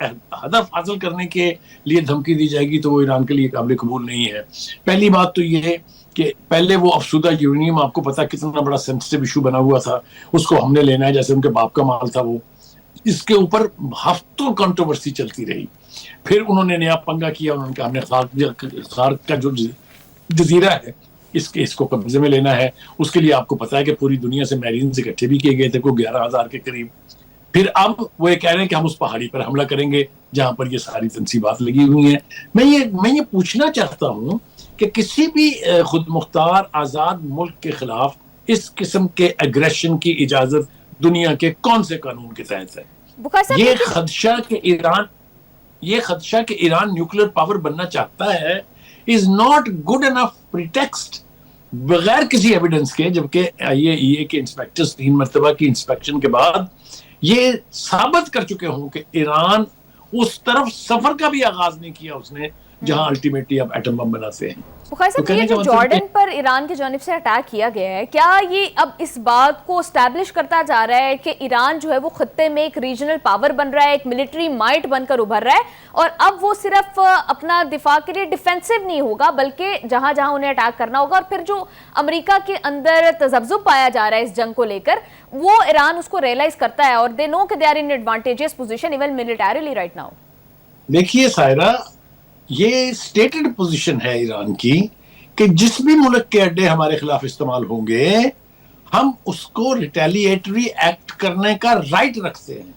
ہدف حاصل کرنے کے لیے دھمکی دی جائے گی تو وہ ایران کے لیے قابل قبول نہیں ہے. پہلی بات تو یہ ہے کہ پہلے وہ افسودہ یورینیم آپ کو پتا کتنا بڑا سینسٹیو ایشو بنا ہوا تھا, اس کو ہم نے لینا ہے جیسے ان کے باپ کا مال تھا وہ. اس کے اوپر ہفتوں کنٹروورسی چلتی رہی. پھر انہوں نے نیا پنگا کیا, انہوں نے کہا ہم نے خارق کا جو جزیرہ ہے اس کو قبضے میں لینا ہے. اس کے لیے آپ کو پتا ہے کہ پوری دنیا سے میرینز اکٹھے بھی کیے گئے تھے, کوئی 11,000 کے قریب. پھر اب وہ یہ کہہ رہے ہیں کہ ہم اس پہاڑی پر حملہ کریں گے جہاں پر یہ ساری تنصیبات لگی ہوئی ہیں. میں یہ پوچھنا چاہتا ہوں کہ کسی بھی خود مختار آزاد ملک کے خلاف اس قسم کے اگریشن کی اجازت دنیا کے کون سے قانون کے تحت ہے؟ یہ خدشہ کہ ایران نیوکلیر پاور بننا چاہتا ہے is not good enough pretext بغیر کسی ایویڈنس کے, جبکہ IAEA کے انسپیکٹرز 3 مرتبہ کی انسپیکشن کے بعد یہ ثابت کر چکے ہوں کہ ایران اس طرف سفر کا بھی آغاز نہیں کیا اس نے جہاں الٹیمیٹلی اب ایٹم بم بناتے ہیں. بخاری صاحب, یہ جو جارڈن پر ایران کی جانب سے اٹیک کیا گیا ہے, کیا یہ اب اس بات کو اسٹیبلش کرتا جا رہا ہے کہ ایران جو ہے وہ خطے میں ایک ریجنل پاور بن رہا ہے, ایک ملٹری مائٹ بن کر ابھر رہا ہے, اور اب وہ صرف اپنا دفاع کے لیے ڈیفینسو نہیں ہوگا بلکہ جہاں جہاں انہیں اٹیک کرنا ہوگا, اور پھر جو امریکہ کے اندر تذبذب پایا جا رہا ہے اس جنگ کو لے کر, وہ ایران اس کو ریئلائز کرتا ہے اور they know that they are in advantageous position even militarily right now. دیکھیے سائرہ, یہ سٹیٹڈ پوزیشن ہے ایران کی کہ جس بھی ملک کے اڈے ہمارے خلاف استعمال ہوں گے ہم اس کو ریٹیلیٹری ایکٹ کرنے کا رائٹ رکھتے ہیں.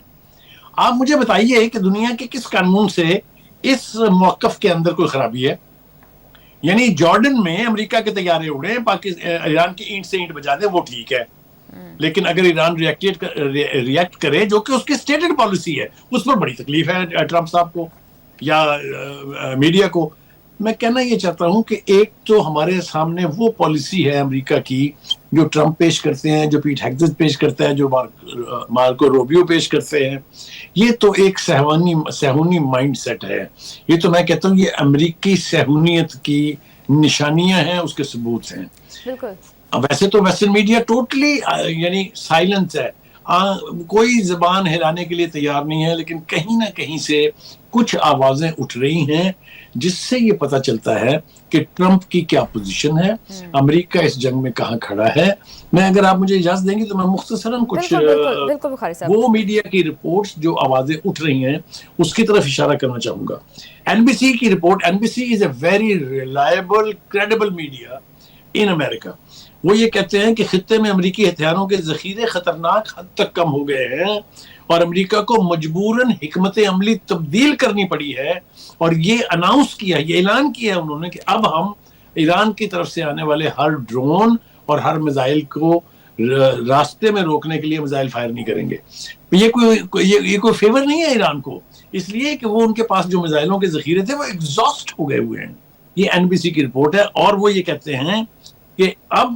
آپ مجھے بتائیے کہ دنیا کے کس قانون سے اس موقف کے اندر کوئی خرابی ہے؟ یعنی جارڈن میں امریکہ کے طیارے اڑے, ایران کی اینٹ سے اینٹ بجا دے, وہ ٹھیک ہے, لیکن اگر ایران ریئیکٹ کرے جو کہ اس کی سٹیٹڈ پالیسی ہے, اس پر بڑی تکلیف ہے ٹرمپ صاحب کو یا میڈیا کو. میں کہنا یہ چاہتا ہوں کہ ایک تو ہمارے سامنے وہ پالیسی ہے امریکہ کی جو ٹرمپ پیش کرتے ہیں, جو پیٹ ہیگزٹ پیش کرتا ہے, جو مارکو روبیو پیش کرتے ہیں. یہ تو ایک صہیونی مائنڈ سیٹ ہے. یہ تو میں کہتا ہوں یہ امریکی صہیونیت کی نشانیاں ہیں, اس کے ثبوت ہیں. بالکل. ویسے تو ویسٹرن میڈیا ٹوٹلی یعنی سائلنس ہے, کوئی زبان ہلانے کے لیے تیار نہیں ہے, لیکن کہیں نہ کہیں سے کچھ آوازیں اٹھ رہی ہیں جس سے یہ پتہ چلتا ہے کہ ٹرمپ کی کیا پوزیشن ہے, امریکہ اس جنگ میں کہاں کھڑا ہے. میں اگر آپ مجھے اجازت دیں گی تو میں مختصراً کچھ وہ میڈیا کی رپورٹس جو آوازیں اٹھ رہی ہیں اس کی طرف اشارہ کرنا چاہوں گا. NBC کی report, NBC is a very reliable credible media in امریکہ. وہ یہ کہتے ہیں کہ خطے میں امریکی ہتھیاروں کے ذخیرے خطرناک حد تک کم ہو گئے ہیں اور امریکہ کو مجبوراً حکمت عملی تبدیل کرنی پڑی ہے, اور یہ اناؤنس کیا, یہ اعلان کیا ہے انہوں نے کہ اب ہم ایران کی طرف سے آنے والے ہر ڈرون اور ہر میزائل کو راستے میں روکنے کے لیے میزائل فائر نہیں کریں گے. یہ کوئی فیور نہیں ہے ایران کو, اس لیے کہ وہ ان کے پاس جو میزائلوں کے ذخیرے تھے وہ ایگزاسٹ ہو گئے ہوئے ہیں. یہ NBC کی رپورٹ ہے, اور وہ یہ کہتے ہیں کہ اب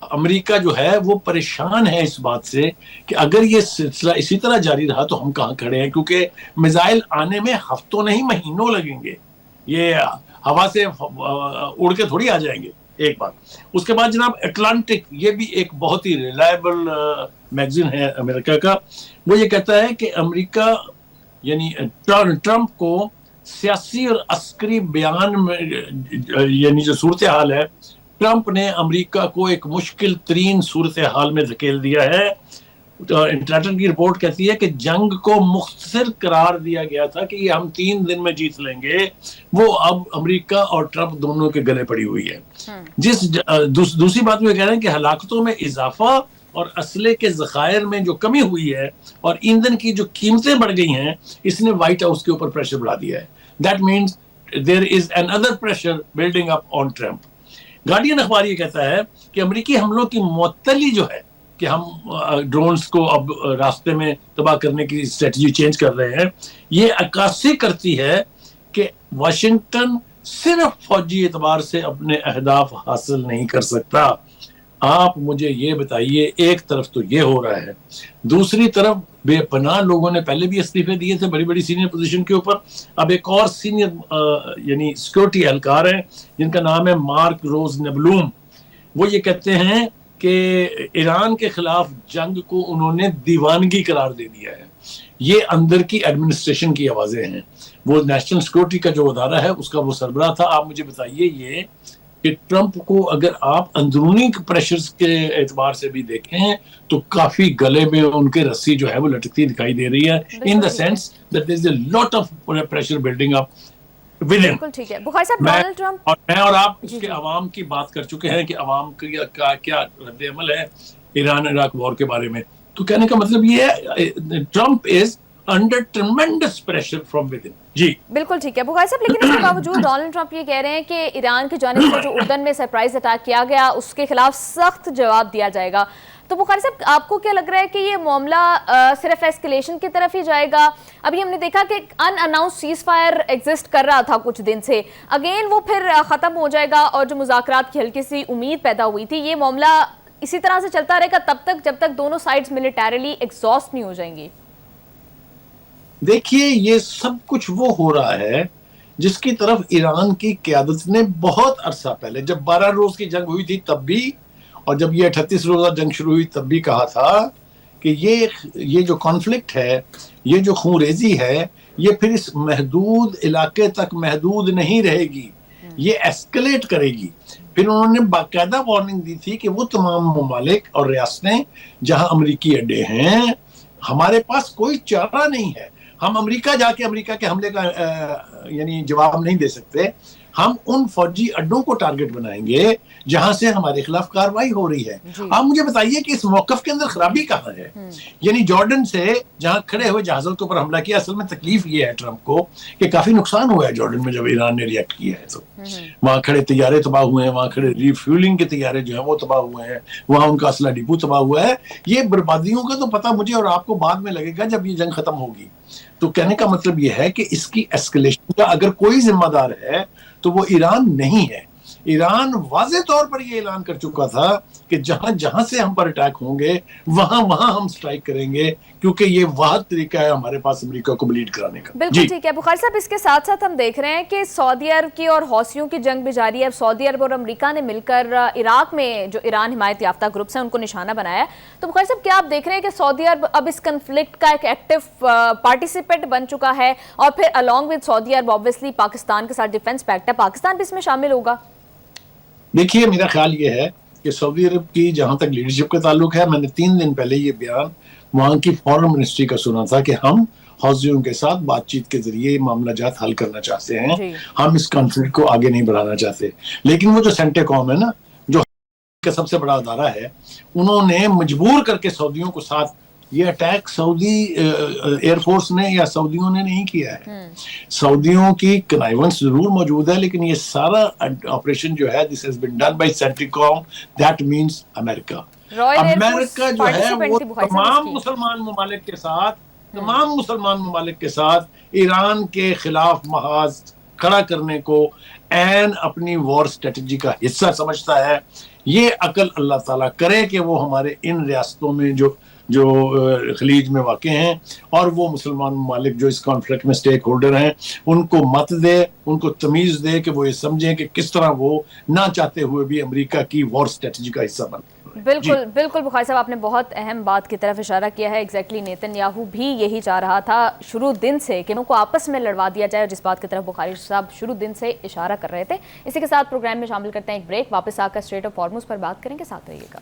امریکہ جو ہے وہ پریشان ہے اس بات سے کہ اگر یہ سلسلہ اسی طرح جاری رہا تو ہم کہاں کھڑے ہیں, کیونکہ میزائل آنے میں ہفتوں نہیں مہینوں لگیں گے, یہ ہوا سے اڑ کے تھوڑی آ جائیں گے. ایک بات. اس کے بعد جناب اٹلانٹک, یہ بھی ایک بہت ہی ریلائبل میگزین ہے امریکہ کا, وہ یہ کہتا ہے کہ امریکہ یعنی ٹرمپ کو سیاسی اور عسکری بیان میں یعنی جو صورتحال ہے, ٹرمپ نے امریکہ کو ایک مشکل ترین صورتحال میں دھکیل دیا ہے. انٹرنیشنل کی رپورٹ کہتی ہے کہ جنگ کو مختصر قرار دیا گیا تھا کہ یہ ہم 3 دن میں جیت لیں گے, وہ اب امریکہ اور ٹرمپ دونوں کے گلے پڑی ہوئی ہے. دوسری بات میں کہہ رہے ہیں کہ ہلاکتوں میں اضافہ اور اسلحے کے ذخائر میں جو کمی ہوئی ہے اور ایندھن کی جو قیمتیں بڑھ گئی ہیں, اس نے وائٹ ہاؤس کے اوپر پریشر بڑھا دیا ہے. That means there is another pressure building up on Trump. Guardian اخبار یہ کہتا ہے کہ امریکی حملوں کی معطلی جو ہے کہ ہم ڈرونز کو اب راستے میں تباہ کرنے کی اسٹریٹجی چینج کر رہے ہیں, یہ عکاسی کرتی ہے کہ واشنگٹن صرف فوجی اعتبار سے اپنے اہداف حاصل نہیں کر سکتا. آپ مجھے یہ بتائیے, ایک طرف تو یہ ہو رہا ہے, دوسری طرف بے پناہ لوگوں نے پہلے بھی استعفے دیے تھے بڑی بڑی سینئر پوزیشن کے اوپر. اب ایک اور سینئر یعنی سیکورٹی اہلکار ہیں جن کا نام ہے مارک روز نیبلوم, وہ یہ کہتے ہیں کہ ایران کے خلاف جنگ کو انہوں نے دیوانگی قرار دے دیا ہے. یہ اندر کی ایڈمنسٹریشن کی آوازیں ہیں. وہ نیشنل سیکورٹی کا جو ادارہ ہے اس کا وہ سربراہ تھا. آپ مجھے بتائیے یہ کہ ٹرمپ کو اگر آپ اندرونی پریشرز کے اعتبار سے بھی دیکھیں تو کافی گلے میں ان کے رسی جو ہے وہ لٹکتی دکھائی دے رہی ہے, in the sense that there is a lot of pressure building up within. بالکل ٹھیک ہے. بخاری صاحب, ڈونلڈ ٹرمپ میں اور آپ اس کے عوام کی بات کر چکے ہیں کہ عوام کا کیا رد عمل ہے ایران عراق وار کے بارے میں. تو کہنے کا مطلب یہ ہے Trump is under tremendous pressure from within. جی بالکل ٹھیک ہے بخاری صاحب, لیکن اس کے باوجود ڈونلڈ ٹرمپ یہ کہہ رہے ہیں کہ ایران کی جانب سے جو اردن میں سرپرائز اٹیک کیا گیا اس کے خلاف سخت جواب دیا جائے گا. تو بخاری صاحب, آپ کو کیا لگ رہا ہے کہ یہ معاملہ صرف ایسکلیشن کی طرف ہی جائے گا؟ ابھی ہم نے دیکھا کہ ان اناؤنس سیز فائر ایگزسٹ کر رہا تھا کچھ دن سے, اگین وہ پھر ختم ہو جائے گا, اور جو مذاکرات کی ہلکی سی امید پیدا ہوئی تھی, یہ معاملہ اسی طرح سے چلتا رہے گا تب تک جب تک دونوں سائڈز ملیٹریلی ایگزاسٹ نہیں ہو جائیں گی؟ دیکھیے یہ سب کچھ وہ ہو رہا ہے جس کی طرف ایران کی قیادت نے بہت عرصہ پہلے, جب 12 روز کی جنگ ہوئی تھی تب بھی, اور جب یہ 38 روزہ جنگ شروع ہوئی تب بھی کہا تھا کہ یہ جو کانفلکٹ ہے, یہ جو خون ریزی ہے, یہ پھر اس محدود علاقے تک محدود نہیں رہے گی, یہ ایسکلیٹ کرے گی. پھر انہوں نے باقاعدہ وارننگ دی تھی کہ وہ تمام ممالک اور ریاستیں جہاں امریکی اڈے ہیں, ہمارے پاس کوئی چارہ نہیں ہے, ہم امریکہ جا کے امریکہ کے حملے کا یعنی جواب نہیں دے سکتے, ہم ان فوجی اڈوں کو ٹارگٹ بنائیں گے جہاں سے ہمارے خلاف کاروائی ہو رہی ہے. آپ مجھے بتائیے کہ اس موقف کے اندر خرابی کہاں ہے؟ یعنی جارڈن سے جہاں کھڑے ہوئے جہازوں کے اوپر حملہ کیا, اصل میں تکلیف یہ ہے ٹرمپ کو کہ کافی نقصان ہوا ہے جارڈن میں جب ایران نے ریئیکٹ کیا ہے. تو وہاں کھڑے طیارے تباہ ہوئے ہیں, وہاں کھڑے ریفیولنگ کے طیارے جو ہیں وہ تباہ ہوئے ہیں, وہاں ان کا اسلحہ ڈپو تباہ ہوا ہے. یہ بربادیوں کا تو پتہ مجھے اور آپ کو بعد میں لگے گا جب یہ جنگ ختم ہوگی. تو کہنے کا مطلب یہ ہے کہ اس کی ایسکلیشن کا اگر کوئی ذمہ دار ہے تو وہ ایران نہیں ہے. ایران واضح طور پر یہ اعلان کر چکا تھا کہ جہاں جہاں سے ہم پر اٹیک ہوں گے وہاں وہاں ہم سٹرائک کریں گے, کیونکہ یہ واحد طریقہ ہے ہمارے پاس امریکہ کو بلیڈ کرانے کا. بالکل ٹھیک ہے بخاری صاحب, اس کے ساتھ ساتھ ہم دیکھ رہے ہیں کہ سعودی عرب کی اور حوثیوں کی جنگ بھی جاری ہے. اب سعودی عرب اور امریکہ نے مل کر عراق میں جو ایران حمایت یافتہ گروپس ہیں ان کو نشانہ بنایا ہے. تو بخاری صاحب, کیا آپ دیکھ رہے ہیں کہ سعودی عرب اب اس کنفلکٹ کا ایک ایکٹیو پارٹیسپینٹ بن چکا ہے, اور پھر along with Saudi Arab obviously Pakistan کے ساتھ ڈیفنس پیکٹ ہے, پاکستان بھی اس میں شامل ہوگا؟ دیکھیے میرا خیال یہ ہے کہ سعودی عرب کی جہاں تک لیڈرشپ کا تعلق ہے, میں نے 3 دن پہلے یہ بیان وہاں کی فارن منسٹری کا سنا تھا کہ ہم حوثیوں کے ساتھ بات چیت کے ذریعے معاملہ جات حل کرنا چاہتے ہیں, ہم اس کانفلکٹ کو آگے نہیں بڑھانا چاہتے. لیکن وہ جو سینٹیکوم ہے نا, جو کا سب سے بڑا ادارہ ہے, انہوں نے مجبور کر کے سعودیوں کو ساتھ, یہ اٹیک سعودی ایئر فورس نے یا سعودیوں نے نہیں کیا ہے, سعودیوں کی کنائیونس ضرور موجود ہے, لیکن یہ سارا آپریشن جو ہے this has been done by CENTCOM, that means امریکہ. امریکہ جو ہے وہ تمام مسلمان ممالک کے ساتھ ایران کے خلاف محاذ کھڑا کرنے کو این اپنی وار اسٹریٹجی کا حصہ سمجھتا ہے. یہ عقل اللہ تعالیٰ کرے کہ وہ ہمارے ان ریاستوں میں جو خلیج میں واقع ہیں اور وہ مسلمان ممالک جو اس کانفلکٹ میں سٹیک ہولڈر ہیں, ان کو مت دے, ان کو تمیز دے کہ وہ یہ سمجھیں کہ کس طرح وہ نہ چاہتے ہوئے بھی امریکہ کی وار اسٹریٹجی کا حصہ بن. بالکل بالکل بخاری صاحب, آپ نے بہت اہم بات کی طرف اشارہ کیا ہے. ایگزیکٹلی نیتن یاہو بھی یہی چاہ رہا تھا شروع دن سے کہ ان کو آپس میں لڑوا دیا جائے, جس بات کی طرف بخاری صاحب شروع دن سے اشارہ کر رہے تھے. اسی کے ساتھ پروگرام میں شامل کرتے ہیں ایک بریک, واپس آ کر اسٹریٹ آف ہارمز پر بات کریں گے, ساتھ رہیے گا.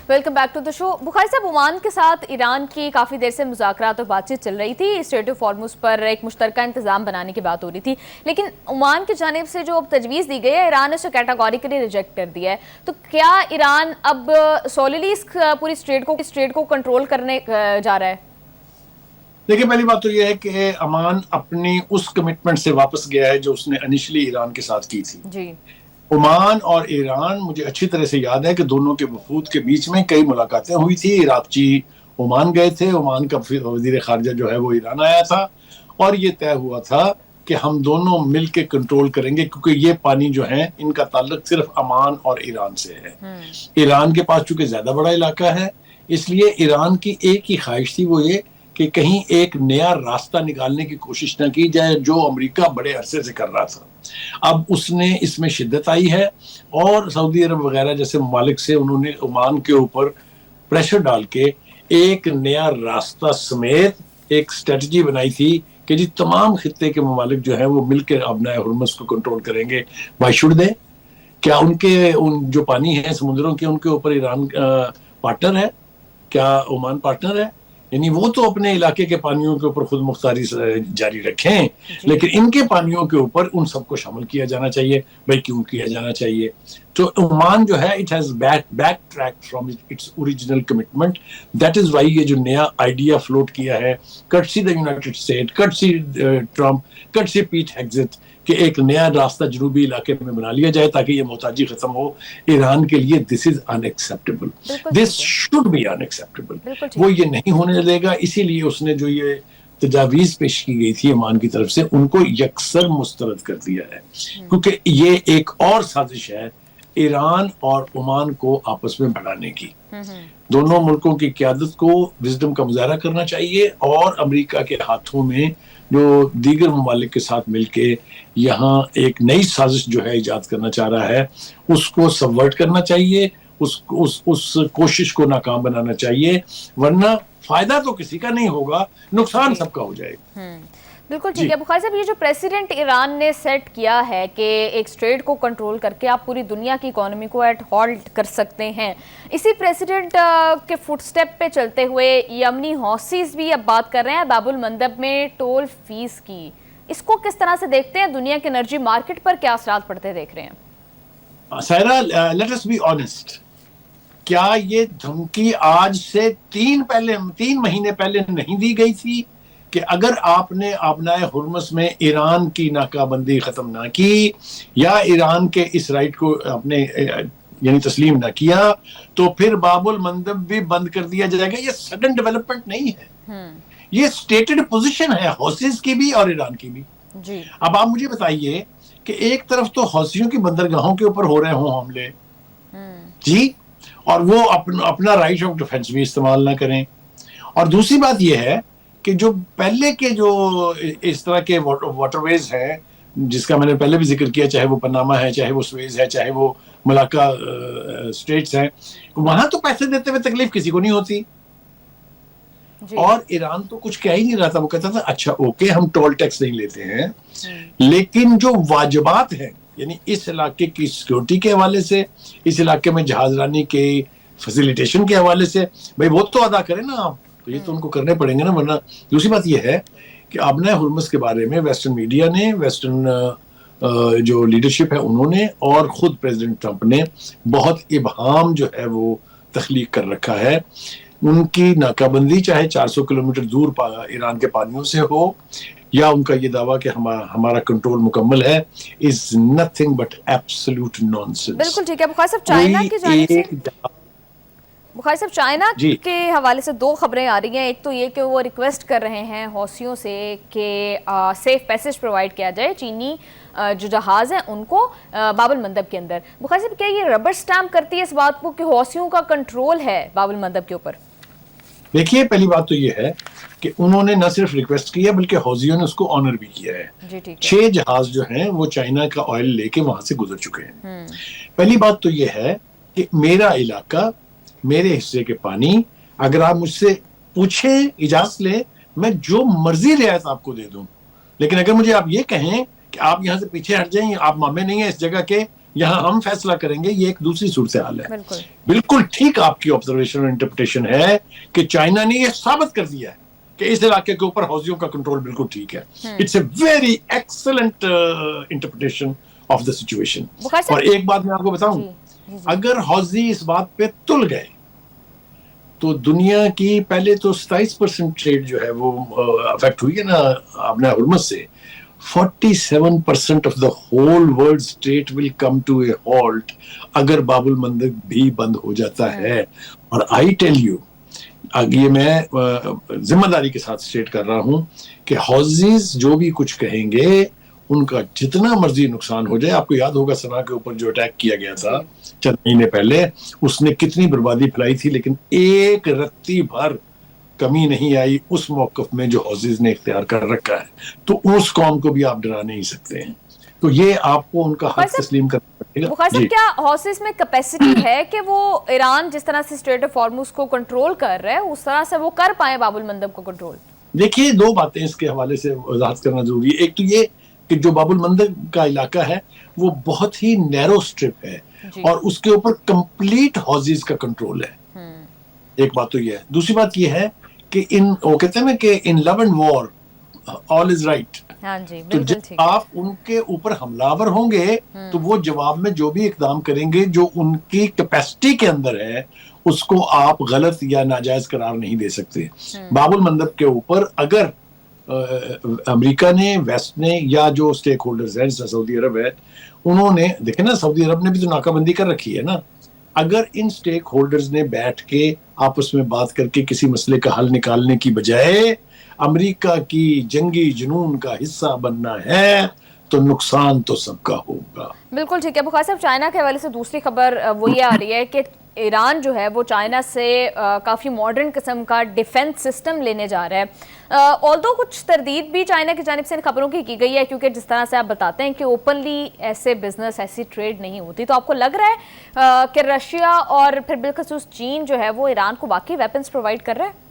ویلکم بیک ٹو دا شو. بخاری صاحب, عمان کے ساتھ ایران کی کافی دیر سے مذاکرات اور بات چیت چل رہی تھی, اسٹریٹ آف ہارمز پر ایک مشترکہ انتظام بنانے کی بات ہو رہی تھی, لیکن عمان کی جانب سے جو تجویز دی گئی ہے ایران نے اسے کیٹاگوریکلی ریجیکٹ کر دیا ہے. تو کیا ایران اب سوللی اس پوری اسٹریٹ کو کنٹرول کرنے جا رہا ہے؟ دیکھیں, پہلی بات تو یہ ہے کہ عمان اپنی اس کمٹمنٹ سے واپس گیا ہے جو اس نے انیشلی ایران کے ساتھ کی تھی. جی, عمان اور ایران, مجھے اچھی طرح سے یاد ہے کہ دونوں کے وفود کے بیچ میں کئی ملاقاتیں ہوئی تھی. عراقچی عمان گئے تھے, عمان کا وزیر خارجہ جو ہے وہ ایران آیا تھا, اور یہ طے ہوا تھا کہ ہم دونوں مل کے کنٹرول کریں گے, کیونکہ یہ پانی جو ہیں ان کا تعلق صرف عمان اور ایران سے ہے. ایران کے پاس چونکہ زیادہ بڑا علاقہ ہے, اس لیے ایران کی ایک ہی خواہش تھی, وہ یہ کہ کہیں ایک نیا راستہ نکالنے کی کوشش نہ کی جائے جو امریکہ بڑے عرصے سے کر رہا تھا. اب اس نے اس میں شدت آئی ہے اور سعودی عرب وغیرہ جیسے ممالک سے انہوں نے عمان کے اوپر پریشر ڈال کے ایک نیا راستہ سمیت ایک اسٹریٹجی بنائی تھی کہ جی تمام خطے کے ممالک جو ہیں وہ مل کے ابنائے حرمز کو کنٹرول کریں گے. Why should they? کیا ان جو پانی ہے سمندروں کے ان کے اوپر ایران پارٹنر ہے؟ کیا عمان پارٹنر ہے؟ یعنی وہ تو اپنے علاقے کے پانیوں کے اوپر خود مختاری جاری رکھیں لیکن ان کے پانیوں کے اوپر ان سب کو شامل کیا جانا چاہیے. بھائی کیوں کیا جانا چاہیے؟ تو عمان جو ہے it has back track from its original commitment. That is why یہ جو نیا آئیڈیا فلوٹ کیا ہے کٹسی دا یونائٹڈ اسٹیٹ، کٹسی ٹرمپ، کٹسی پیٹ ہیگزٹ کہ ایک نیا راستہ جنوبی علاقے میں بنا لیا جائے تاکہ یہ محتاجی ختم ہو. ایران کے لیے this is unacceptable, this should be unacceptable. وہ یہ نہیں ہونے دے گا. اسی لیے اس نے جو یہ تجاویز پیش کی گئی تھی عمان کی طرف سے ان کو یکسر مسترد کر دیا ہے کیونکہ یہ ایک اور سازش ہے ایران اور عمان کو آپس میں بڑھانے کی. دونوں ملکوں کی قیادت کو وزڈم کا مظاہرہ کرنا چاہیے اور امریکہ کے ہاتھوں میں جو دیگر ممالک کے ساتھ مل کے یہاں ایک نئی سازش جو ہے ایجاد کرنا چاہ رہا ہے اس کو سبورٹ کرنا چاہیے، اس کوشش کو ناکام بنانا چاہیے، ورنہ فائدہ تو کسی کا نہیں ہوگا، نقصان سب کا ہو جائے گا. بالکل ٹھیک ہے. بخاری صاحب یہ جو پریسیڈنٹ ایران نے سیٹ کیا ہے کہ ایک اسٹریٹ کو کنٹرول کر کے آپ پوری دنیا کی اکانومی کو ایٹ ہالٹ کر سکتے ہیں، اسی پریسیڈنٹ کے فٹ سٹیپ پہ چلتے ہوئے یمنی حوثیز بھی اب بات کر رہے ہیں باب المندب میں ٹول فیس کی. اس کو کس طرح سے دیکھتے ہیں؟ دنیا کے انرجی مارکیٹ پر کیا اثرات پڑتے دیکھ رہے ہیں؟ Saira let us be honest, کیا یہ دھمکی آج سے 3 مہینے پہلے نہیں دی گئی تھی کہ اگر آپ نے آبنائے حرمز میں ایران کی ناکہ بندی ختم نہ کی یا ایران کے اس رائٹ کو اپنے یعنی تسلیم نہ کیا تو پھر باب المندب بھی بند کر دیا جائے گا؟ یہ سڈن ڈیولپمنٹ نہیں ہے، یہ سٹیٹڈ پوزیشن ہے حوثیز کی بھی اور ایران کی بھی. اب آپ مجھے بتائیے کہ ایک طرف تو حوثیوں کی بندرگاہوں کے اوپر ہو رہے ہوں حملے جی اور وہ اپنا رائٹ آف ڈیفنس بھی استعمال نہ کریں، اور دوسری بات یہ ہے کہ جو پہلے کے جو اس طرح کے واٹر ویز ہیں جس کا میں نے پہلے بھی ذکر کیا، چاہے وہ پناما ہے، چاہے وہ سویز ہے، چاہے وہ ملاکا اسٹریٹس ہیں، وہاں تو پیسے دیتے ہوئے تکلیف کسی کو نہیں ہوتی. اور ایران تو کچھ کہہ ہی نہیں رہا تھا، وہ کہتا تھا اچھا اوکے ہم ٹول ٹیکس نہیں لیتے ہیں لیکن جو واجبات ہیں یعنی اس علاقے کی سیکورٹی کے حوالے سے، اس علاقے میں جہاز رانی کے فیسیلیٹیشن کے حوالے سے بھائی وہ تو ادا کریں نا آپ، تو یہ تو ان کو کرنے پڑیں گے نا. ورنہ دوسری بات یہ ہے کہ آبنائے حرمز کے بارے میں ویسٹرن میڈیا نے، ویسٹرن جو لیڈرشپ ہے انہوں نے اور خود پریزیڈنٹ ٹرمپ نے بہت ابہام جو ہے وہ تخلیق کر رکھا ہے. ان کی ناکہ بندی چاہے 400 کلومیٹر دور ایران کے پانیوں سے ہو یا ان کا یہ دعویٰ کہ ہمارا کنٹرول مکمل ہے is nothing but absolute nonsense. بالکل ٹھیک ہے. بخاری صاحب چائنا کی جانب سے بخاری صاحب چائنا کے حوالے سے 2 خبریں آ رہی ہیں. ایک تو یہ کہ وہ ریکویسٹ کر رہے ہیں حوثیوں سے کہ سیف پیسج پرووائڈ کیا جائے چینی جو جہاز ہیں ان کو باب المندب کے اندر. بخاری صاحب کیا یہ ربر سٹامپ کرتی ہے اس بات کو کہ حوثیوں کا کنٹرول ہے باب المندب کے اوپر؟ دیکھیے پہلی بات تو یہ ہے کہ انہوں نے نہ صرف ریکویسٹ کیا بلکہ حوثیوں نے اس کو آنر بھی کیا ہے. 6 جہاز جو ہیں وہ چائنا کا آئل لے کے وہاں سے گزر چکے ہیں. پہلی بات تو یہ ہے کہ میرا علاقہ، میرے حصے کے پانی، اگر آپ مجھ سے پوچھیں اجازت لیں میں جو مرضی رعایت آپ کو دے دوں، لیکن اگر مجھے آپ یہ کہیں کہ آپ یہاں سے پیچھے ہٹ جائیں، آپ مامے نہیں ہیں اس جگہ کے، یہاں ہم فیصلہ کریں گے، یہ ایک دوسری صورتحال ہے. بالکل ٹھیک آپ کی آبزرویشن اور انٹرپریٹیشن ہے کہ چائنا نے یہ ثابت کر دیا ہے کہ اس علاقے کے اوپر حوثیوں کا کنٹرول بالکل ٹھیک ہے. It's a very excellent interpretation of the situation. اور ایک بات میں آپ کو بتاؤں، اگر حوثی اس بات پہ تل گئے تو دنیا کی پہلے تو 27% ٹریڈ جو ہے وہ افیکٹ ہوئی ہے نا آبنائے حرمز سے. 47% of the whole world's trade will come to a halt اگر باب المندب بھی بند ہو جاتا ہے. اور I tell you یہ میں ذمہ داری کے ساتھ اسٹیٹ کر رہا ہوں کہ حوثیز جو بھی کچھ کہیں گے ان کا جتنا مرضی نقصان ہو جائے. آپ کو یاد ہوگا سنا کے اوپر جو اٹیک کیا گیا تھا چند مہینے پہلے، اس نے کتنی بربادی پھیلائی تھی لیکن ایک رتی بھر کمی نہیں آئی اس موقف میں جو حوثیز نے اختیار کر رکھا ہے، تو اس قوم کو بھی آپ ڈرا نہیں سکتے ہیں. تو یہ آپ کو ان کا حق تسلیم کرنا پڑے گا. بخاری صاحب کیا حوثیز میں کیپیسٹی ہے کہ وہ ایران جس طرح سے اسٹریٹ آف ہارموز کو کنٹرول کر رہے ہیں اس طرح سے وہ کر پائیں باب المندب کو کنٹرول؟ دیکھیے 2 باتیں اس کے حوالے سے وضاحت کرنا ضروری ہے. ایک تو یہ کہ جو باب المندب کا علاقہ ہے وہ بہت ہی نیرو اسٹرپ ہے اور اس کے اوپر کمپلیٹ حوثیز کا کنٹرول ہے. ایک بات تو یہ ہے. دوسری بات یہ ہے کہ وہ کہتے ہیں نا کہ ان لو and war all is right. تو جب آپ ان کے اوپر حملہ ہوں گے تو وہ جواب میں جو بھی اقدام کریں گے جو ان کی کیپیسٹی کے اندر ہے اس کو آپ غلط یا ناجائز قرار نہیں دے سکتے. باب المندب کے اوپر اگر امریکہ نے، ویسٹ نے، یا جو اسٹیک ہولڈرز ہیں جیسے سعودی عرب ہے، انہوں نے دیکھیں نا سعودی عرب نے بھی تو ناکہ بندی کر رکھی ہے نا. اگر ان اسٹیک ہولڈرز نے بیٹھ کے آپس میں بات کر کے کسی مسئلے کا حل نکالنے کی بجائے امریکہ کی جنگی جنون کا حصہ بننا ہے تو نقصان تو سب کا ہوگا. بالکل ٹھیک ہے. بخاری صاحب چائنا کے حوالے سے دوسری خبر وہ یہ آ رہی ہے کہ ایران جو ہے وہ چائنا سے کافی ماڈرن قسم کا ڈیفنس سسٹم لینے جا رہا ہے. آلدو کچھ تردید بھی چائنا کی جانب سے ان خبروں کی گئی ہے کیونکہ جس طرح سے آپ بتاتے ہیں کہ اوپنلی ایسے بزنس ایسی ٹریڈ نہیں ہوتی. تو آپ کو لگ رہا ہے کہ رشیا اور پھر بالخصوص چین جو ہے وہ ایران کو واقعی ویپنز پرووائڈ کر رہا ہے؟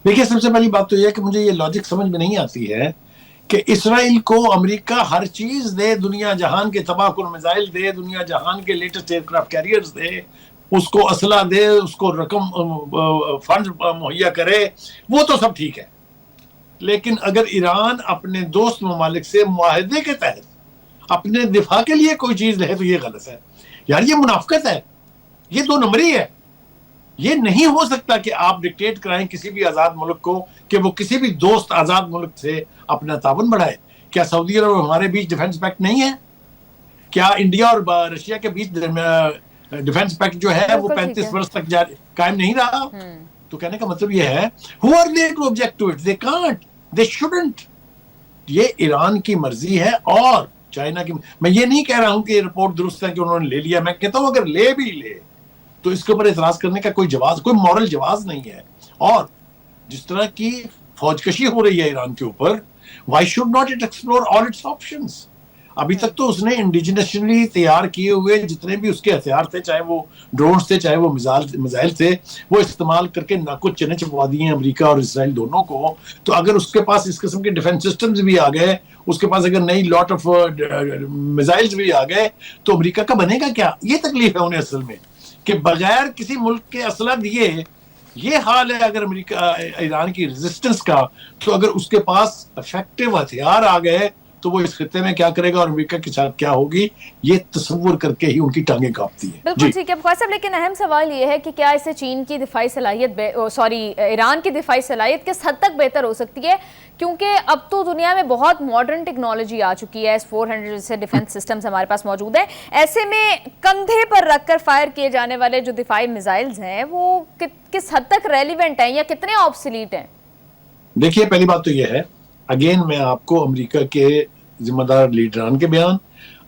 دیکھیے سب سے پہلی بات تو یہ ہے کہ مجھے یہ لاجک سمجھ میں نہیں آتی ہے کہ اسرائیل کو امریکہ ہر چیز دے، دنیا جہان کے تباہ کن میزائل دے، دنیا جہان کے لیٹسٹ ایئر کرافٹ کیریئرز دے، اس کو اسلحہ دے، اس کو رقم فنڈ مہیا کرے، وہ تو سب ٹھیک ہے. لیکن اگر ایران اپنے دوست ممالک سے معاہدے کے تحت اپنے دفاع کے لیے کوئی چیز لے تو یہ غلط ہے. یار یہ منافقت ہے، یہ 2 نمبری ہے. یہ نہیں ہو سکتا کہ آپ ڈکٹیٹ کرائیں کسی بھی آزاد ملک کو کہ وہ کسی بھی دوست آزاد ملک سے اپنا تعاون بڑھائے. کیا سعودی عرب اور ہمارے بیچ ڈیفنس پیکٹ نہیں ہے؟ کیا انڈیا اور رشیا کے بیچ ڈیفنس پیکٹ جو ہے وہ 35 برس تک قائم نہیں رہا؟ تو کہنے کا مطلب یہ ہے who are they to object to it? They can't. They shouldn't. یہ ایران کی مرضی ہے اور چائنا کی. میں یہ نہیں کہہ رہا ہوں کہ یہ رپورٹ درست ہے کہ انہوں نے لے لیا. میں کہتا ہوں اگر لے بھی لے تو اس کے اوپر اعتراض کرنے کا کوئی مورل جواز نہیں ہے. اور جس طرح کی فوج کشی ہو رہی ہے ایران کے اوپر، why should not it explore all its options؟ ابھی تک تو اس نے انڈیجنسلی تیار کیے ہوئے جتنے بھی اس کے ہتھیار تھے، چاہے وہ ڈرونز تھے چاہے وہ میزائل تھے، وہ استعمال کر کے ناکو چنے چپوا دیے ہیں امریکہ اور اسرائیل دونوں کو. تو اگر اس کے پاس اس قسم کے ڈیفنس سسٹمز بھی آ گئے، اس کے پاس اگر نئی لاٹ آف میزائلز بھی آ گئے تو امریکہ کا بنے گا کیا؟ یہ تکلیف ہے انہیں اصل میں کہ بغیر کسی ملک کے اسلحہ دیے یہ حال ہے اگر امریکہ ایران کی ریزسٹنس کا. تو اگر اس کے پاس افیکٹو ہتھیار آ گئے تو وہ اس خطے میں کیا کرے گا اور امریکہ کے ساتھ کیا ہوگی، یہ تصور کر کے ہی ان کی ٹانگیں کانپتی ہیں. بالکل ٹھیک ہے بخاری صاحب. لیکن اہم سوال یہ ہے کہ کیا اسے چین کی دفاعی صلاحیت ایران کی دفاعی صلاحیت کس حد تک بہتر ہو سکتی ہے؟ کیونکہ اب تو دنیا میں بہت ماڈرن ٹیکنالوجی آ چکی ہے. S-400 جیسے ڈیفنس سسٹمز ہمارے پاس موجود ہیں. ایسے میں کندھے پر رکھ کر فائر کیے جانے والے جو دفاعی میزائلز ہیں وہ کس حد تک ریلیونٹ ہیں یا کتنے آبسلیٹ ہیں؟ دیکھیے پہلی بات تو یہ ہے، اگین میں آپ کو امریکہ کے ذمہ دار لیڈران کے بیان،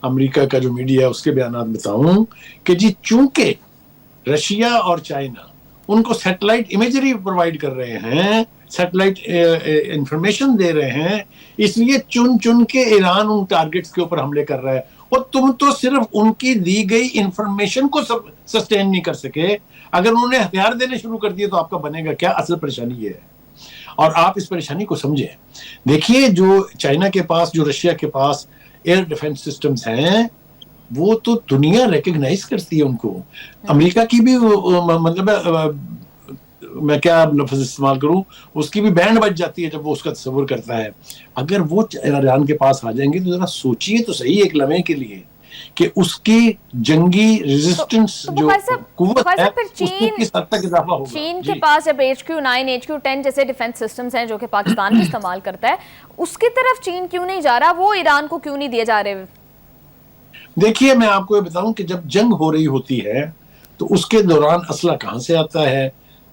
امریکہ کا جو میڈیا ہے اس کے بیانات بتاؤں کہ جی چونکہ رشیا اور چائنا ان کو سیٹلائٹ امیجری پرووائڈ کر رہے ہیں، سیٹلائٹ انفارمیشن دے رہے ہیں، اس لیے چن کے ایران ان ٹارگٹس کے اوپر حملے کر رہا ہے. اور تم تو صرف ان کی دی گئی انفارمیشن کو سسٹین نہیں کر سکے، اگر انہوں نے ہتھیار دینے شروع کر دیے تو آپ کا بنے گا کیا؟ اصل پریشانی یہ ہے اور آپ اس پریشانی کو سمجھیں. دیکھیے جو چائنا کے پاس، جو رشیا کے پاس ایئر ڈیفنس سسٹمز ہیں وہ تو دنیا ریکگنائز کرتی ہے ان کو. امریکہ کی بھی مطلب میں کیا لفظ استعمال کروں، اس کی بھی بینڈ بج جاتی ہے جب وہ اس کا تصور کرتا ہے. اگر وہ ایران کے پاس آ جائیں گے تو ذرا سوچئے تو صحیح ایک لمحے کے لیے کہ اس کی جنگی ریزسٹنس جو قوت ہے اس میں کس حد تک اضافہ ہوگا. چین کے پاس جب HQ-9 HQ-10 جیسے ڈیفنس سسٹمز ہیں جو کہ پاکستان بھی استعمال کرتا ہے، اس کی طرف چین کیوں نہیں جا رہا؟ وہ ایران کو کیوں نہیں دیے جا رہے؟ دیکھیے میں آپ کو یہ بتاؤں کہ جب جنگ ہو رہی ہوتی ہے تو اس کے دوران اسلحہ کہاں سے آتا ہے،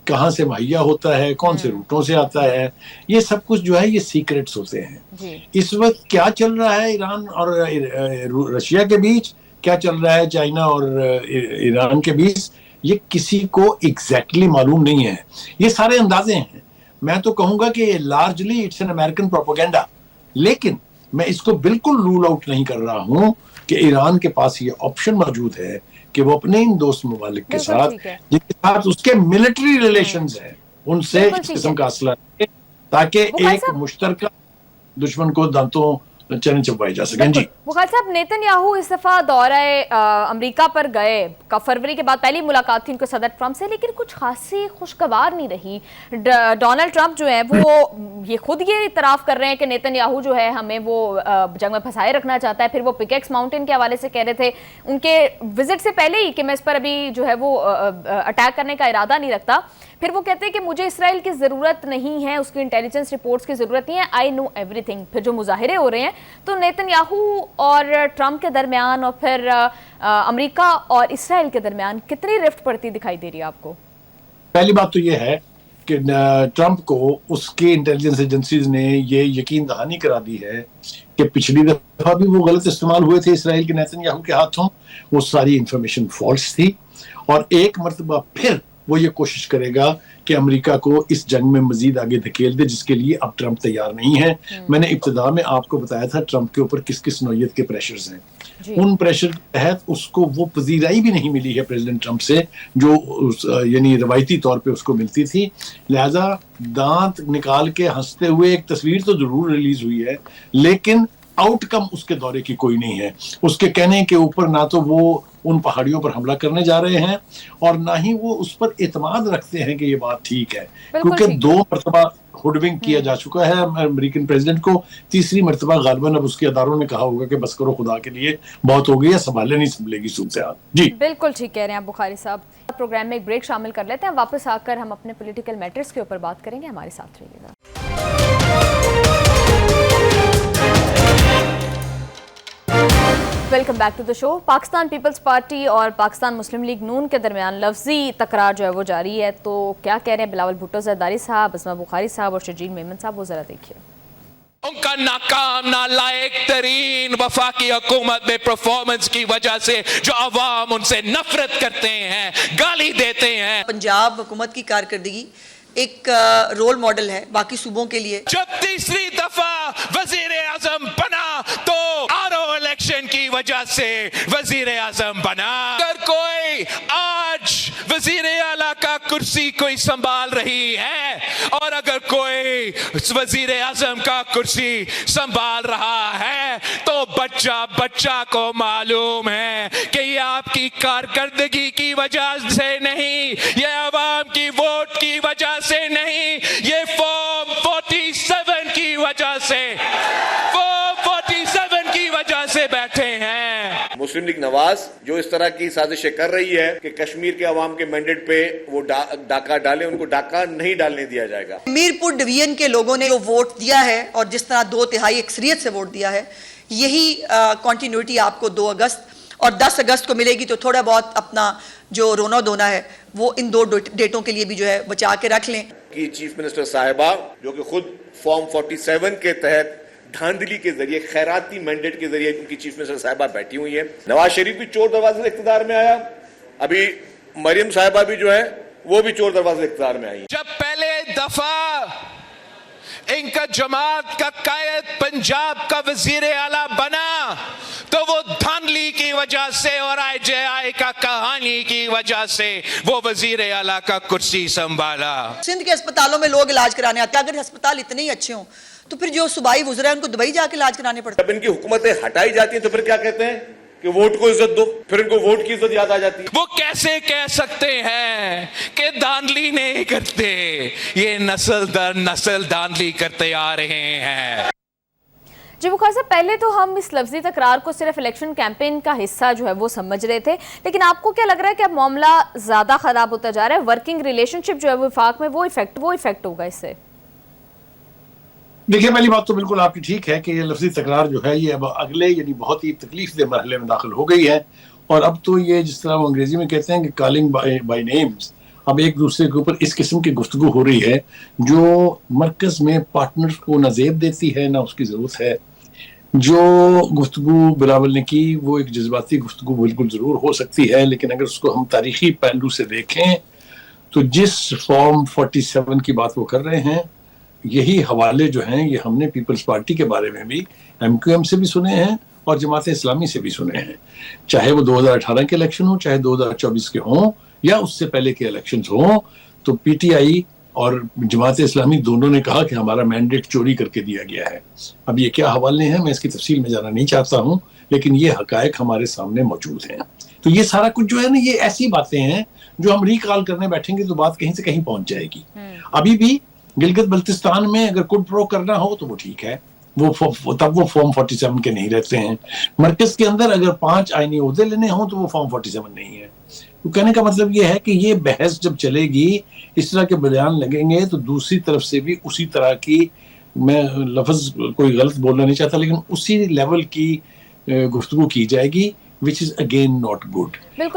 کہاں سے مہیا ہوتا ہے، کون سے روٹوں سے آتا ہے، یہ سب کچھ جو ہے یہ سیکرٹس ہوتے ہیں. اس وقت کیا چل رہا ہے ایران اور رشیا کے بیچ، کیا چل رہا ہے چائنا اور ایران کے بیچ، یہ کسی کو ایگزیکٹلی معلوم نہیں ہے. یہ سارے اندازے ہیں. میں تو کہوں گا کہ largely it's an American propaganda, لیکن میں اس کو بالکل رول آؤٹ نہیں کر رہا ہوں کہ ایران کے پاس یہ آپشن موجود ہے کہ وہ اپنے ان دوست ممالک کے ساتھ جن کے ساتھ اس کے ملٹری ریلیشنز ہیں ان سے اس قسم کا اسلحہ لے تاکہ ایک مشترکہ دشمن کو دانتوں چنے چبائے جا سکیں. جی بخاری صاحب، نیتن یاہو اس دفعہ دورہ امریکہ پر گئے، فروری کے بعد پہلی ملاقات تھی ان کو صدر ٹرمپ سے، لیکن کچھ خاصی خوشگوار نہیں رہی. ڈونلڈ ٹرمپ جو ہے وہ یہ خود یہ اعتراف کر رہے ہیں کہ نیتن یاہو جو ہے ہمیں وہ جنگ میں پھنسائے رکھنا چاہتا ہے. پھر وہ پکیکس ماؤنٹین کے حوالے سے کہہ رہے تھے ان کے وزٹ سے پہلے ہی کہ میں اس پر ابھی جو ہے وہ اٹیک کرنے کا ارادہ نہیں رکھتا. پھر وہ کہتے ہیں کہ مجھے اسرائیل کی ضرورت نہیں ہے، اس کی انٹیلیجنس رپورٹس کی ضرورت نہیں ہے، آئی نو ایوری تھنگ. پھر جو مظاہرے ہو رہے ہیں تو نیتن یاہو اور ٹرمپ کے درمیان اور پھر امریکہ اور اسرائیل کے درمیان کتنی رفٹ پڑتی دکھائی دے رہی ہے آپ کو؟ پہلی بات تو یہ ہے کہ ٹرمپ کو اس کی انٹیلیجنس ایجنسیز نے یہ یقین دہانی کرا دی ہے کہ پچھلی دفعہ بھی وہ غلط استعمال ہوئے تھے اسرائیل کے نیتن یاہو کے ہاتھوں، وہ ساری انفارمیشن فالس تھی، اور ایک مرتبہ پھر وہ یہ کوشش کرے گا کہ امریکہ کو اس جنگ میں مزید آگے دھکیل دے، جس کے لیے اب ٹرمپ تیار نہیں ہے. میں نے ابتدا میں آپ کو بتایا تھا ٹرمپ کے اوپر کس کس نوعیت کے پریشرز ہیں. ان پریشر کے تحت اس کو وہ پذیرائی بھی نہیں ملی ہے پریزیڈنٹ ٹرمپ سے جو یعنی روایتی طور پہ اس کو ملتی تھی. لہذا دانت نکال کے ہنستے ہوئے ایک تصویر تو ضرور ریلیز ہوئی ہے، لیکن آؤٹ کم اس کے دورے کی کوئی نہیں ہے. اس کے کہنے کے اوپر نہ تو وہ ان پہاڑیوں پر حملہ کرنے جا رہے ہیں اور نہ ہی وہ اس پر اعتماد رکھتے ہیں کہ یہ بات ٹھیک ہے، کیونکہ 2 مرتبہ ہوڈونگ کیا جا چکا ہے امریکن پریزیڈنٹ کو. تیسری مرتبہ غالباً اب اس کے اداروں نے کہا ہوگا کہ بس کرو خدا کے لیے، بہت ہو گئی ہے، سنبھالے نہیں سنبھلے گی صورتحال. جی بالکل ٹھیک کہہ رہے ہیں آپ بخاری صاحب. پروگرام میں ایک بریک شامل کر لیتے ہیں، واپس آ کر ہم اپنے پولیٹیکل میٹرز کے اوپر بات کریں گے. ہمارے ساتھ رہیے گا. Welcome back to the show. Pakistan Peoples Party اور پاکستان مسلم لیگ نون کے درمیان لفظی تکرار جو ہے وہ جاری ہے. تو کیا کہہ رہے ہیں بلاول بھٹو زرداری صاحب، اسما بخاری صاحب اور شرجیل میمن صاحب، وہ ذرا دیکھیے. ان کا ناکام نالائق ترین وفاقی حکومت میں پرفارمنس کی وجہ سے جو عوام ان سے نفرت کرتے ہیں، گالی دیتے ہیں. پنجاب حکومت کی کارکردگی ایک رول ماڈل ہے باقی صوبوں کے لیے. جب تیسری دفعہ وزیر اعظم بنا تو آرو الیکشن کی وجہ سے وزیر اعظم بنا. اگر کوئی آج وزیر اعلیٰ کا کرسی کوئی سنبھال رہی ہے اور اگر کوئی وزیر اعظم کا کرسی سنبھال رہا ہے تو بچہ کو معلوم ہے کہ یہ آپ کی کارکردگی کی وجہ سے نہیں، یہ عوام کی ووٹ کی وجہ سے نہیں، یہ فارم 47 کی وجہ سے، فارم 47 کی وجہ سے بیٹھے ہیں. مسلم لیگ نواز جو اس طرح کی سازشیں کر رہی ہے کہ کشمیر کے عوام کے مینڈیٹ پہ وہ ڈاکہ ڈالے، ان کو ڈاکہ نہیں ڈالنے دیا جائے گا. میرپور ڈویژن کے لوگوں نے جو ووٹ دیا ہے اور جس طرح 2/3 اکثریت سے ووٹ دیا ہے، یہی کنٹینیوٹی آپ کو 2 اگست اور 10 اگست کو ملے گی. تو تھوڑا بہت اپنا جو رونا دھونا ہے وہ ان 2 ڈیٹوں کے لیے بھی جو ہے بچا کے رکھ لیں. کہ چیف منسٹر صاحبہ جو کہ خود فارم 47 کے تحت دھاندلی کے ذریعے، خیراتی مینڈیٹ کے ذریعے ان کی چیف منسٹر صاحبہ بیٹھی ہوئی ہیں. نواز شریف بھی چور دروازے سے اقتدار میں آیا، ابھی مریم صاحبہ بھی جو ہے وہ بھی چور دروازے سے اقتدار میں آئی. جب پہلے دفعہ ان کا جماعت کا قائد پنجاب کا وزیر اعلیٰ بنا تو وہ دھاندلی کی وجہ سے اور IJI کا کہانی کی وجہ سے وہ وزیر اعلیٰ کا کرسی سنبھالا. سندھ کے ہسپتالوں میں لوگ علاج کرانے آتے ہیں. اگر ہسپتال اتنے ہی اچھے ہوں تو پھر جو صوبائی وزراء ہیں ان کو دبئی جا کے علاج کرانے پڑتے ہیں. جب ان کی حکومتیں ہٹائی جاتی ہیں تو پھر کیا کہتے ہیں کہ ووٹ کو عزت دو، پھر ان کو ووٹ کی عزت یاد آ جاتی ہے. وہ کیسے کہہ سکتے ہیں کہ دھاندلی نہیں کرتے؟ یہ نسل در نسل دھاندلی کرتے آ رہے ہیں. جی بخاری صاحب، پہلے تو ہم اس لفظی تکرار کو صرف الیکشن کیمپین کا حصہ جو ہے وہ سمجھ رہے تھے، لیکن آپ کو کیا لگ رہا ہے کہ اب معاملہ زیادہ خراب ہوتا جا رہا ہے؟ ورکنگ ریلیشن شپ جو ہے وفاق میں وہ ایفیکٹ ہوگا اس سے؟ دیکھیے، پہلی بات تو بالکل آپ کی ٹھیک ہے کہ یہ لفظی تکرار جو ہے یہ اب اگلے یعنی بہت ہی تکلیف دہ مرحلے میں داخل ہو گئی ہے. اور اب تو یہ جس طرح وہ انگریزی میں کہتے ہیں کہ کالنگ بائی نیمز، اب ایک دوسرے کے اوپر اس قسم کی گفتگو ہو رہی ہے جو مرکز میں پارٹنر کو نہ زیب دیتی ہے نہ اس کی ضرورت ہے. جو گفتگو بلاول نے کی وہ ایک جذباتی گفتگو بالکل ضرور ہو سکتی ہے، لیکن اگر اس کو ہم تاریخی پہلو سے دیکھیں تو جس فارم 47 کی بات وہ کر رہے ہیں، یہی حوالے جو ہیں یہ ہم نے پیپلز پارٹی کے بارے میں بھی ایم کیو ایم سے بھی سنے ہیں اور جماعت اسلامی سے بھی سنے ہیں، چاہے وہ 2018 کے الیکشن ہوں، چاہے 2024 کے ہوں یا اس سے پہلے کے الیکشنز ہوں، تو پی ٹی آئی اور جماعت اسلامی دونوں نے کہا کہ ہمارا مینڈیٹ چوری کر کے دیا گیا ہے۔ اب یہ کیا حوالے ہیں میں اس کی تفصیل میں جانا نہیں چاہتا ہوں، لیکن یہ حقائق ہمارے سامنے موجود ہیں۔ تو یہ سارا کچھ جو ہے نا یہ ایسی باتیں ہیں جو ہم ریکال کرنے بیٹھیں گے تو بات کہیں سے کہیں پہنچ جائے گی۔ ابھی بھی گلگت بلتستان میں اگر کڈ پرو کرنا ہو تو وہ ٹھیک ہے، تب وہ فارم 47 کے نہیں رہتے ہیں۔ مرکز کے اندر اگر 5 آئینی عہدے لینے ہوں تو وہ فارم 47 نہیں ہے۔ تو کہنے کا مطلب یہ ہے کہ یہ بحث جب چلے گی، اس طرح کے بیان لگیں گے تو دوسری طرف سے بھی اسی طرح کی، میں لفظ کوئی غلط بولنا نہیں چاہتا لیکن اسی لیول کی گفتگو کی جائے گی which is again not good۔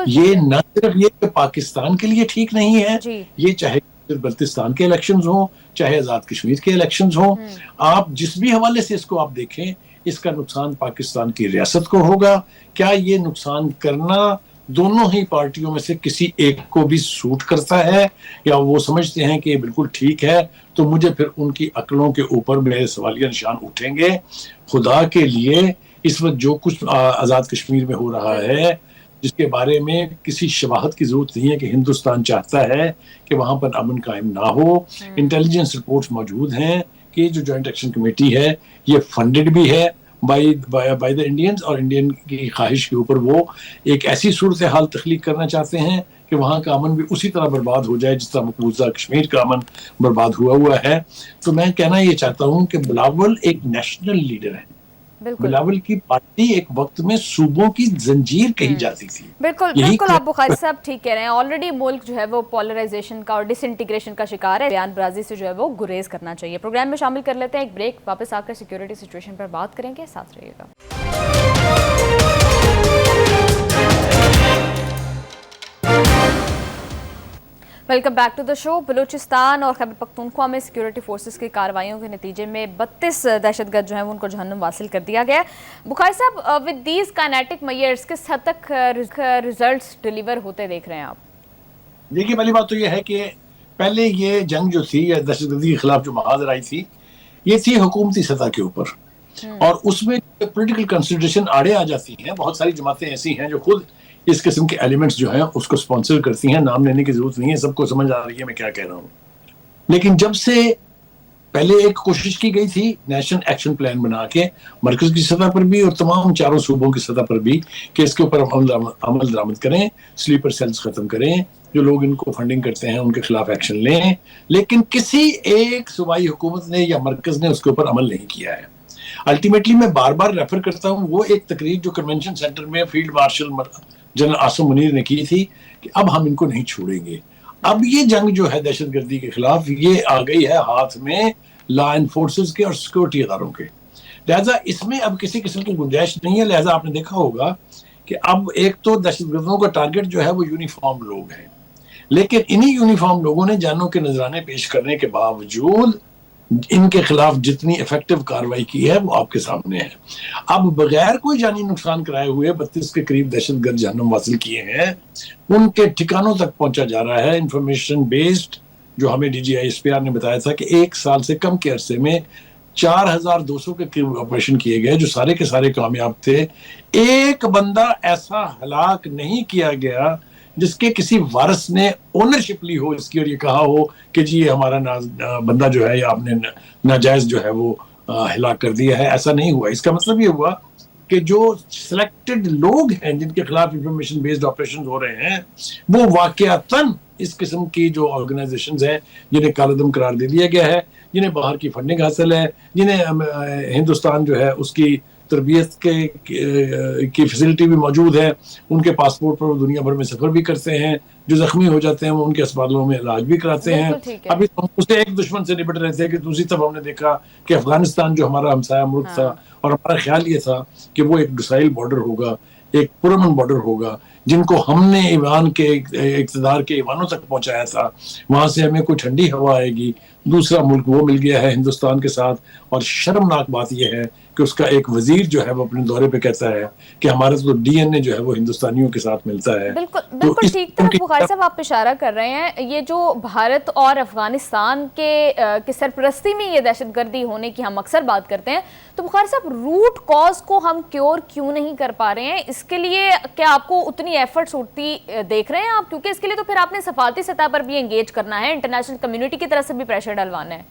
یہ نہ صرف یہ کہ پاکستان کے لیے ٹھیک نہیں ہے، یہ چاہے بلتستان کے الیکشنز ہوں، چاہے آزاد کشمیر کے الیکشنز ہوں، آپ جس بھی حوالے سے اس کو آپ دیکھیں، اس کا نقصان پاکستان کی ریاست کو ہوگا۔ کیا یہ نقصان کرنا دونوں ہی پارٹیوں میں سے کسی ایک کو بھی سوٹ کرتا ہے یا وہ سمجھتے ہیں کہ یہ بالکل ٹھیک ہے؟ تو مجھے پھر ان کی عقلوں کے اوپر میرے سوالیہ نشان اٹھیں گے۔ خدا کے لیے اس وقت جو کچھ آزاد کشمیر میں ہو رہا ہے، جس کے بارے میں کسی شباہت کی ضرورت نہیں ہے کہ ہندوستان چاہتا ہے کہ وہاں پر امن قائم نہ ہو۔ انٹیلیجنس رپورٹس موجود ہیں کہ جو جوائنٹ ایکشن کمیٹی ہے یہ فنڈڈ بھی ہے بائی دا انڈینز، اور انڈین کی خواہش کے اوپر وہ ایک ایسی صورتحال تخلیق کرنا چاہتے ہیں کہ وہاں کا امن بھی اسی طرح برباد ہو جائے جس طرح مقبوضہ کشمیر کا امن برباد ہوا ہے۔ تو میں کہنا یہ چاہتا ہوں کہ بلاول ایک نیشنل لیڈر ہے، بلاول کی پارٹی ایک وقت میں صوبوں کی زنجیر کہی جاتی تھی۔ بالکل آپ بخاری صاحب ٹھیک کہہ رہے ہیں، آلریڈی ملک جو ہے وہ پولرائزیشن کا اور ڈس انٹیگریشن کا شکار ہے، بیان بازی سے جو ہے وہ گریز کرنا چاہیے۔ پروگرام میں شامل کر لیتے ہیں ایک بریک، واپس آ کر سیکیورٹی سچویشن پر بات کریں گے، ساتھ رہیے گا۔ ویلکم بیک ٹو دا شو۔ بلوچستان اور خیبر پختونخوا میں سیکیورٹی فورسز کی کارروائیوں کے نتیجے میں 32 دہشت گرد جو ہیں ان کو جہنم واصل کر دیا گیا ہے۔ بخاری صاحب، ود دیز کائنیٹک میئرز کس حد تک ریزلٹس ڈیلیور ہوتے دیکھ رہے ہیں آپ؟ دیکھیے، پہلی بات تو یہ ہے کہ پہلے یہ جنگ جو تھی یا دہشت گردی کے خلاف جو محاذ آئی تھی، یہ تھی حکومتی سطح کے اوپر، اور اس میں پولیٹیکل کنسیڈریشن آڑے آ جاتی ہیں۔ بہت ساری جماعتیں ایسی ہیں جو خود اس قسم کے ایلیمنٹس جو ہیں اس کو سپانسر کرتی ہیں، نام لینے کی ضرورت نہیں ہے، سب کو سمجھ آ رہی ہے میں کیا کہہ رہا ہوں۔ لیکن جب سے پہلے ایک کوشش کی گئی تھی نیشنل ایکشن پلان بنا کے مرکز کی سطح پر بھی اور تمام چاروں صوبوں کی سطح پر بھی کہ اس کے اوپر عمل درآمد کریں، سلیپر سیلز ختم کریں، جو لوگ ان کو فنڈنگ کرتے ہیں ان کے خلاف ایکشن لیں، لیکن کسی ایک صوبائی حکومت نے یا مرکز نے اس کے اوپر عمل نہیں کیا ہے۔ الٹیمیٹلی میں بار بار ریفر کرتا ہوں وہ ایک تقریر جو کنونشن سینٹر میں field marshal general Asim Munir نے کی تھی کہ اب ہم ان کو نہیں چھوڑیں گے۔ اب یہ جنگ جو ہے دہشت گردی کے خلاف یہ آ گئی ہے ہاتھ میں لا انفورسز کے اور سیکورٹی اداروں کے، لہٰذا اس میں اب کسی قسم کی گنجائش نہیں ہے۔ لہٰذا آپ نے دیکھا ہوگا کہ اب ایک تو دہشت گردوں کا ٹارگٹ جو ہے وہ یونیفارم لوگ ہیں، لیکن انہی یونیفارم لوگوں نے جانوں کے نذرانے پیش کرنے کے باوجود ان کے خلاف جتنی ایفیکٹو کارروائی کی ہے وہ آپ کے سامنے ہے۔ اب بغیر کوئی جانی نقصان کرائے ہوئے 32 کے قریب دہشت گرد جہنم واصل کیے ہیں، ان کے ٹھکانوں تک پہنچا جا رہا ہے انفارمیشن بیسڈ، جو ہمیں ڈی جی آئی ایس پی آر نے بتایا تھا کہ 1 سال سے کم کے عرصے میں 4200 کے قریب آپریشن کیے گئے جو سارے کے سارے کامیاب تھے۔ ایک بندہ ایسا ہلاک نہیں کیا گیا جس کے کسی وارث نے اونرشپ لی ہو اس کی اور یہ کہا ہو کہ جی یہ ہمارا بندہ جو ہے یا آپ نے ناجائز جو ہے وہ ہلاک کر دیا ہے، ایسا نہیں ہوا۔ اس کا مطلب یہ ہوا کہ جو سلیکٹڈ لوگ ہیں جن کے خلاف انفارمیشن بیسڈ آپریشن ہو رہے ہیں وہ واقعتاً اس قسم کی جو آرگنائزیشنز ہیں جنہیں کالعدم قرار دے دیا گیا ہے، جنہیں باہر کی فنڈنگ حاصل ہے، جنہیں ہندوستان جو ہے اس کی تربیت کی فیسلٹی بھی موجود ہے، ان کے پاسپورٹ پر وہ دنیا بھر میں سفر بھی کرتے ہیں، جو زخمی ہو جاتے ہیں وہ ان کے اسپتالوں میں علاج بھی کراتے ہیں۔ ابھی ہم اسے ایک دشمن سے نپٹ رہے تھے کہ دوسری طرف ہم نے دیکھا کہ افغانستان جو ہمارا ہمسایہ ملک تھا اور ہمارا خیال یہ تھا کہ وہ ایک ڈوسائل بارڈر ہوگا، ایک پرامن بارڈر ہوگا، جن کو ہم نے ایوان کے اقتدار کے ایوانوں تک پہنچایا تھا، وہاں سے ہمیں کوئی ٹھنڈی ہوا آئے گی، دوسرا ملک وہ مل گیا ہے ہندوستان کے ساتھ. اور شرمناک بات یہ ہے کہ اس کا ایک وزیر جو ہے وہ اپنے دورے پہ کہتا ہے کہ ہمارا تو ڈی این اے جو ہے وہ ہندوستانیوں کے ساتھ ملتا ہے. بالکل ٹھیک طرف بخاری صاحب آپ اشارہ کر رہے ہیں. یہ جو بھارت اور افغانستان کے سرپرستی میں یہ دہشت گردی ہونے کی ہم اکثر بات کرتے ہیں، تو بخاری صاحب روٹ کاز کو ہم کیور کیوں نہیں کر پا رہے ہیں؟ اس کے لیے کیا آپ کو اتنی ایفرٹس اٹھتی دیکھ رہے ہیں آپ؟ کیونکہ اس کے لیے تو پھر آپ نے سفارتی سطح پر بھی انگیج کرنا ہے، انٹرنیشنل کمیونٹی کی طرف سے بھی پریشر ڈلوانا ہے.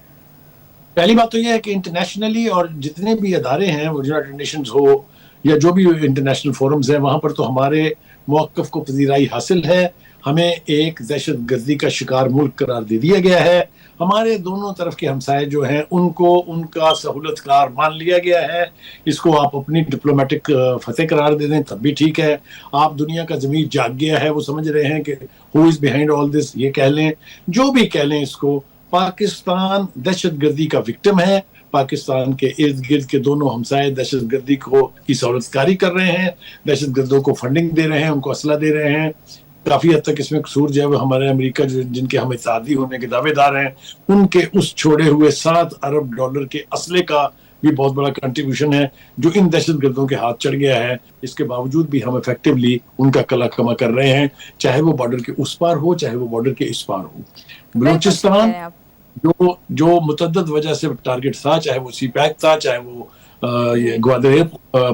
پہلی بات تو یہ ہے کہ انٹرنیشنلی اور جتنے بھی ادارے ہیں، وہ یونائیٹڈ نیشنز ہو یا جو بھی انٹرنیشنل فورمز ہیں، وہاں پر تو ہمارے موقف کو پذیرائی حاصل ہے. ہمیں ایک دہشت گردی کا شکار ملک قرار دے دیا گیا ہے. ہمارے دونوں طرف کے ہمسائے جو ہیں ان کو ان کا سہولت کار مان لیا گیا ہے. اس کو آپ اپنی ڈپلومیٹک فتح قرار دے دیں تب بھی ٹھیک ہے. آپ دنیا کا ضمیر جاگ گیا ہے، وہ سمجھ رہے ہیں کہ ہو از بیہائنڈ آل دس، یہ کہہ لیں جو بھی کہہ لیں، اس کو پاکستان دہشت گردی کا وکٹم ہے. پاکستان کے ارد گرد کے دونوں ہمسائے دہشت گردی کی سہولت کاری کر رہے ہیں، دہشت گردوں کو فنڈنگ دے رہے ہیں، ان کو اسلحہ دے رہے ہیں. کافی حد تک اس میں قصور جو ہے وہ ہمارے امریکہ جن کے ہم اتحادی ہونے کے دعوے دار ہیں، ان کے اس چھوڑے ہوئے $7 ارب کے اسلحے کا بھی بہت بڑا کنٹریبیوشن ہے جو ان دہشت گردوں کے ہاتھ چڑھ گیا ہے. اس کے باوجود بھی ہم افیکٹولی ان کا کلا کما کر رہے ہیں، چاہے وہ بارڈر کے اس پار ہو چاہے وہ بارڈر کے اس پار ہو. بلوچستان جو متعدد وجہ سے ٹارگٹ تھا، چاہے وہ سی پیک تھا، چاہے وہ گوادر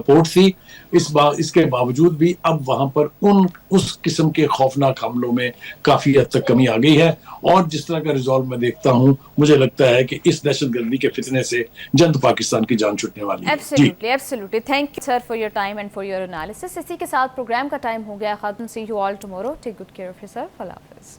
پورٹ تھی، اس کے باوجود بھی اب وہاں پر اس قسم کے خوفناک حملوں میں کافی حد تک کمی آ گئی ہے. اور جس طرح کا ریزالو میں دیکھتا ہوں، مجھے لگتا ہے کہ اس دہشت گردی کے فتنے سے جلد پاکستان کی جان چھوٹنے والی ہے. Absolutely. Thank you sir for your time and for your analysis. اسی کے ساتھ پروگرام کا ٹائم ہو گیا ختم. See you all tomorrow. Take good care of yourself. اللہ حافظ.